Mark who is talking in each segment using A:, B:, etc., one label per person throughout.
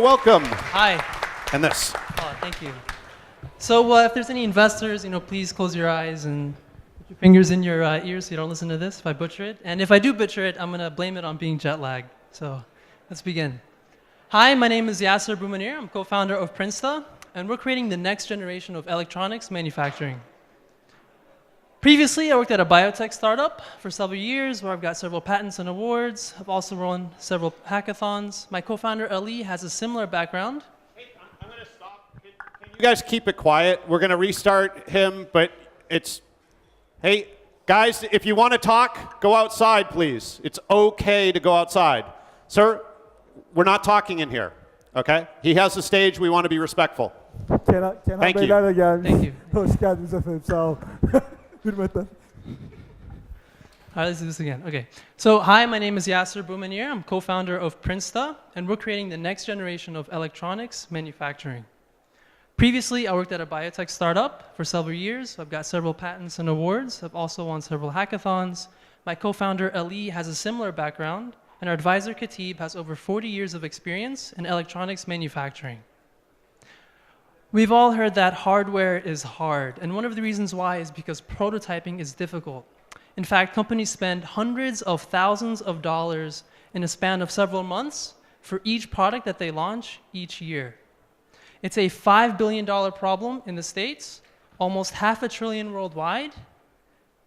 A: welcome.
B: Hi.
A: And this.
B: Oh, thank you. So if there's any investors, please close your eyes and put your fingers in your ears so you don't listen to this if I butcher it. And if I do butcher it, I'm going to blame it on being jet lagged. So let's begin. Hi, my name is Yasser Boumenir. I'm co-founder of Prinsta, and we're creating the next generation of electronics manufacturing. Previously, I worked at a biotech startup for several years where I've got several patents and awards. I've also run several hackathons. My co-founder, Ali, has a similar background.
A: Hey, I'm going to stop. Can you guys keep it quiet? We're going to restart him, but it's... Hey, guys, if you want to talk, go outside, please. It's okay to go outside. Sir, we're not talking in here, okay? He has the stage. We want to be respectful. Thank you.
B: Thank you.
C: Hoş geldiniz efendim, sağ ol. Hürmetler.
B: All right, let's do this again. Okay. So, hi, my name is Yasser Boumenir. I'm co-founder of Prinsta, and we're creating the next generation of electronics manufacturing. Previously, I worked at a biotech startup for several years. I've got several patents and awards. I've also won several hackathons. My co-founder, Ali, has a similar background, and our advisor, Khatib, has over 40 years of experience in electronics manufacturing. We've all heard that hardware is hard, and one of the reasons why is because prototyping is difficult. In fact, companies spend hundreds of thousands of dollars in a span of several months for each product that they launch each year. It's a $5 billion problem in the States, almost $500 billion worldwide,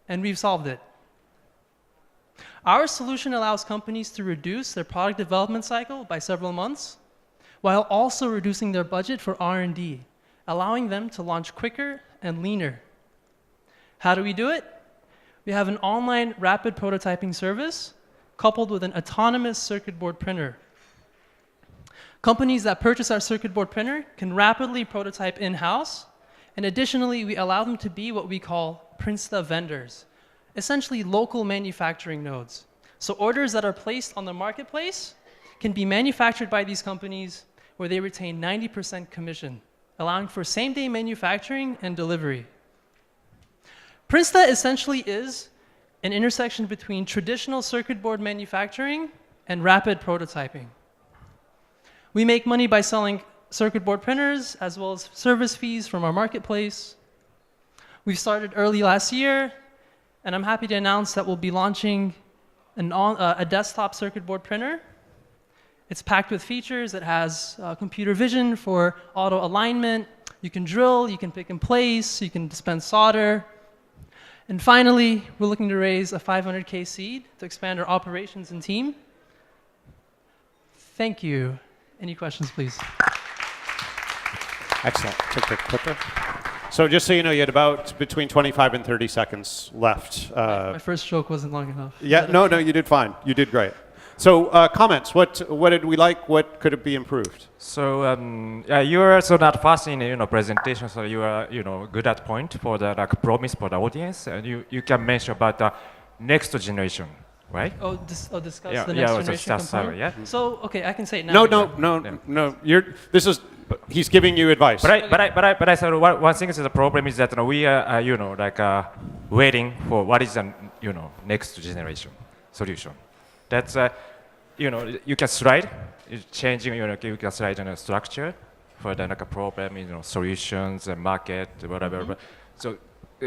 B: and we've solved it. Our solution allows companies to reduce their product development cycle by several months, while also reducing their budget for R&D, allowing them to launch quicker and leaner. How do we do it? We have an online rapid prototyping service coupled with an autonomous circuit board printer. Companies that purchase our circuit board printer can rapidly prototype in-house, and additionally, we allow them to be what we call Prinsta vendors, essentially local manufacturing nodes. So orders that are placed on the marketplace can be manufactured by these companies where they retain 90% commission, allowing for same-day manufacturing and delivery. Prinsta essentially is an intersection between traditional circuit board manufacturing and rapid prototyping. We make money by selling circuit board printers as well as service fees from our marketplace. We started early last year, and I'm happy to announce that we'll be launching a desktop circuit board printer. It's packed with features. It has computer vision for auto alignment. You can drill, you can pick and place, you can dispense solder. And finally, we're looking to raise a $500K seed to expand our operations and team. Thank you. Any questions, please?
A: Excellent. Take the clicker. So just so you know, you had about between 25 and 30 seconds left.
B: My first joke wasn't long enough.
A: Yeah, no, you did fine. You did great. So comments, what did we like? What could it be improved?
D: So you are so not fast in presentation, so you are good at point for the promise for the audience, and you can mention about the next generation, right?
B: Discuss
D: Yeah,
B: the
D: yeah,
B: next
D: also
B: generation
D: discuss,
B: component?
D: yeah.
B: So, okay, I can say it now.
A: No. He's giving you advice.
D: But I said one thing is the problem is that we are waiting for what is the next generation solution. That's you can slide, changing you can slide in a structure for the problem, solutions and market, whatever.
B: Mm-hmm.
D: So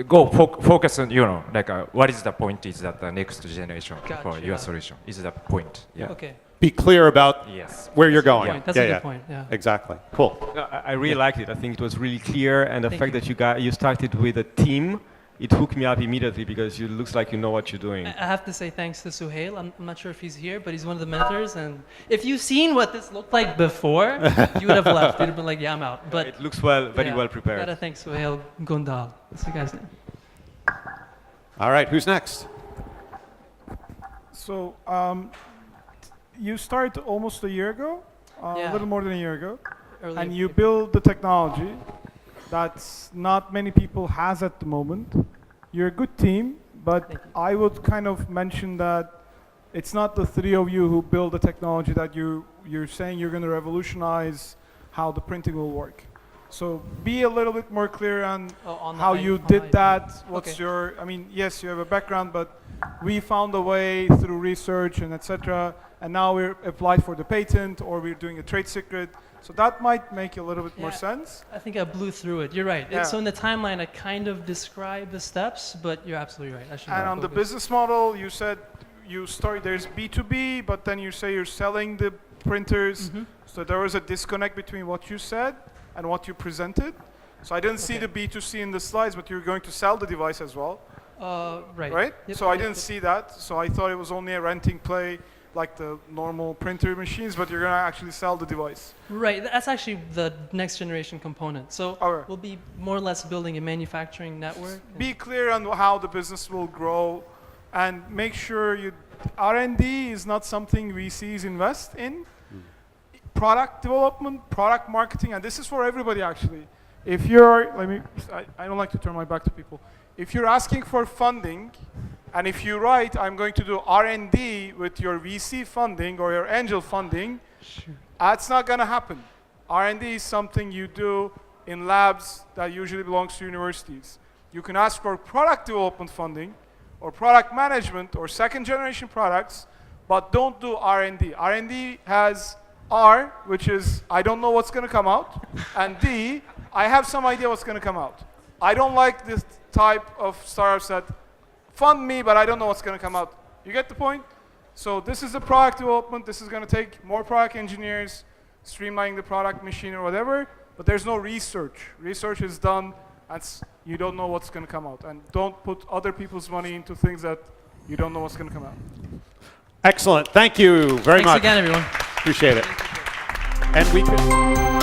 D: go focus on what is the point is that the next generation for your solution is the point. Yeah.
B: Okay.
A: Be clear about where you're going.
B: Yeah. That's a good point. Yeah.
A: Exactly. Cool.
E: No, I really liked it. I think it was really clear, and the fact that you started with a team, it hooked me up immediately because it looks like you know what you're doing.
B: I have to say thanks to Suhail. I'm not sure if he's here, but he's one of the mentors. And if you've seen what this looked like before, you would have left. You'd have been like, yeah, I'm out. But
E: it looks very well prepared.
B: I gotta thank Suhail Gondal. That's the guy's name.
A: All right, who's next?
C: So, you started almost a year ago, a little more than a year ago, and you build the technology that not many people has at the moment. You're a good team, but I would kind of mention that it's not the three of you who build the technology that you're saying you're going to revolutionize how the printing will work. So be a little bit more clear on how you did that. What's your, I mean, yes, you have a background, but we found a way through research and etc. And now we're applied for the patent, or we're doing a trade secret. So that might make a little bit more sense.
B: I think I blew through it. You're right.
C: Yeah.
B: So in the timeline, I kind of describe the steps, but you're absolutely right. I should.
C: And on the business model, you said you start. There's B2B, but then you say you're selling the printers. So there was a disconnect between what you said and what you presented. So I didn't see the B2C in the slides, but you're going to sell the device as well.
B: Right.
C: Right?
B: Yep,
C: So I didn't see that. So I thought it was only a renting play, like the normal printer machines, but you're going to actually sell the device.
B: Right. That's actually the next generation component. So we'll be more or less building a manufacturing network.
C: Be clear on how the business will grow, and make sure R&D is not something VCs invest in. Product development, product marketing, and this is for everybody actually. If you're, I don't like to turn my back to people. If you're asking for funding, and if you write, I'm going to do R&D with your VC funding or your angel funding, that's not going to happen. R&D is something you do in labs that usually belongs to universities. You can ask for product development funding or product management or second generation products, but don't do R&D. R&D has R, which is I don't know what's going to come out, and D, I have some idea what's going to come out. I don't like this type of startups that fund me, but I don't know what's going to come out. You get the point? So this is the product development. This is going to take more product engineers, streamlining the product machine or whatever, but there's no research. Research is done, and you don't know what's going to come out. And don't put other people's money into things that you don't know what's going to come out.
A: Excellent. Thank you very much.
B: Thanks again, everyone.
A: Appreciate it. And we could.